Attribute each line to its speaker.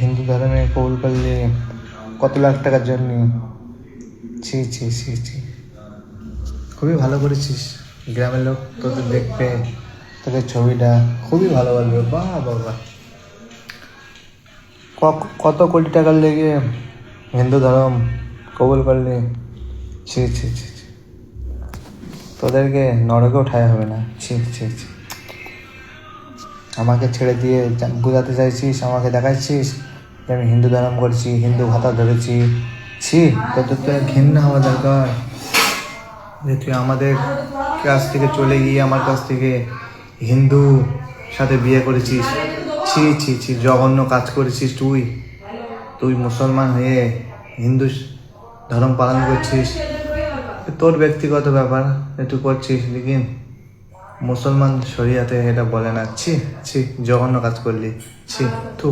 Speaker 1: হিন্দু ধর্মে কবুল করলে কত লাখ টাকার জন্য। ছি ছি ছি ছি, খুবই ভালো করেছিস। গ্রামের লোক তোদের দেখবে, তোদের ছবিটা খুবই ভালো বলবে, বাহ বাবা। কত কোটি টাকার লেগে হিন্দু ধর্ম কবুল করলে। ছি ছি ছি ছি, তোদেরকে নরকে ওঠায় হবে না। ছি ছি ছি, আমাকে ছেড়ে দিয়ে বোঝাতে চাইছিস, আমাকে দেখাচ্ছিস যে আমি হিন্দু ধর্ম করছি, হিন্দু ভাতা ধরেছি। ছি, তোদের তো ঘৃণা হওয়া দরকার যে তুই আমাদের কাছ থেকে চলে গিয়ে আমার কাছ থেকে হিন্দু সাথে বিয়ে করেছিস। ছি ছি ছি, জঘন্য কাজ করেছিস তুই। তুই মুসলমান হয়ে হিন্দু ধর্ম পালন করছিস, তোর ব্যক্তিগত ব্যাপার যে তুই করছিস, লেকিন মুসলমান শরিয়াতে এটা বলে না। ছি ছি, জঘন্য কাজ করলি। ছি, থু।